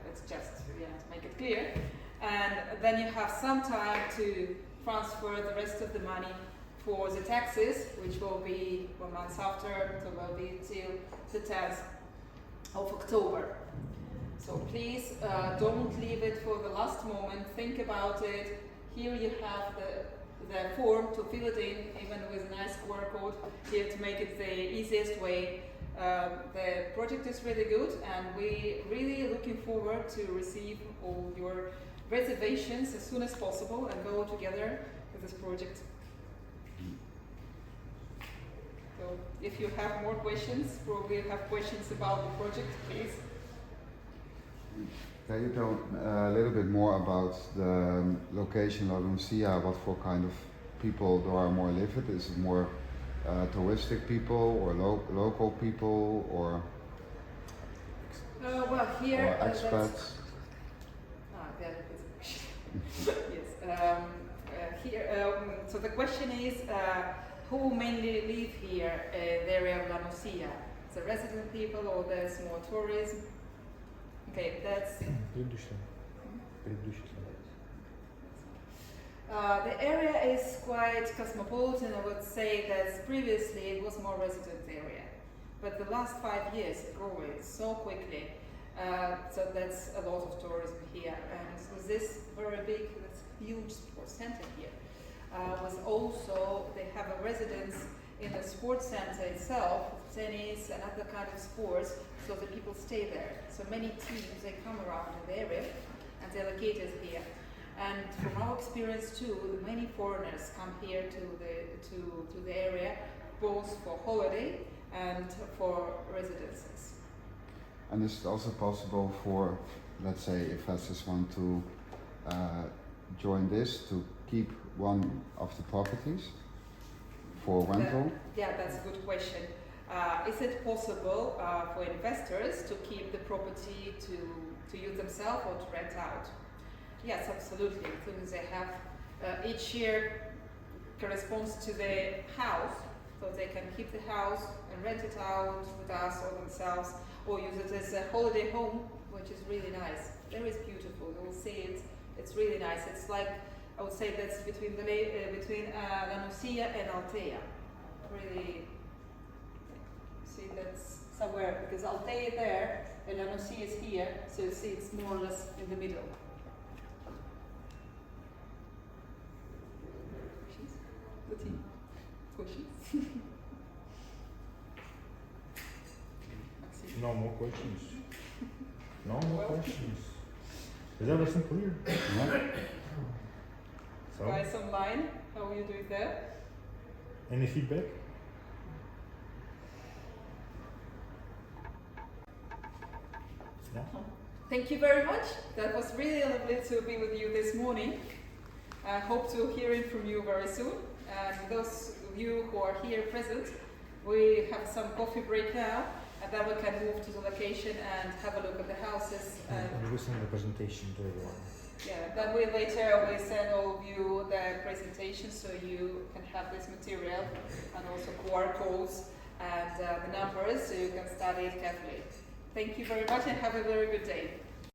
That's just to make it clear. And then you have some time to transfer the rest of the money for the taxes, which will be 1 month after, so will be till the 10th of October. So please don't leave it for the last moment. Think about it. Here you have the form to fill it in, even with a nice QR code here to make it the easiest way. The project is really good, and we really looking forward to receive all your reservations as soon as possible and go together with this project. So if you have more questions, probably you have questions about the project, please. Can you tell a little bit more about the location of Altea? What for kind of people there are more live it? Is it more touristic people or local people or Here or expats? Yes. So the question is, who mainly live here in the area of La Nucia? The resident people or there's more tourism? Okay, that's... The area is quite cosmopolitan. I would say that previously it was more resident area, but the last 5 years it grew so quickly. So that's a lot of tourism here, and with this very big, this huge sports center here, was also they have a residence in the sports center itself, tennis and other kind of sports, so the people stay there. So many teams they come around in the area, and they're located here. And from our experience too, many foreigners come here to the area, both for holiday and for residences. And is it also possible for, let's say, investors want to join this to keep one of the properties for rental? That's a good question. Is it possible for investors to keep the property to use themselves or to rent out? Yes, absolutely. Since they have each share corresponds to the house, so they can keep the house and rent it out with us or themselves, or use it as a holiday home, which is really nice. Very beautiful. You will see it. It's really nice. It's like, I would say that's between La Nucia and Altea. Really, see that's somewhere because Altea is there and La Nucia is here, so you see it's more or less in the middle. Questions? No more questions. No more questions. Is everything clear? Yeah. So, Guys online, how are you doing there? any feedback? Yeah. Thank you very much. That was really lovely to be with you this morning. I hope to hear from you very soon. And those of you who are here present, we have some coffee break now, and then we can move to the location and have a look at the houses. And we send the presentation to everyone. Yeah, then we send all of you the presentation so you can have this material and also QR codes and the numbers so you can study it carefully. Thank you very much and have a very good day.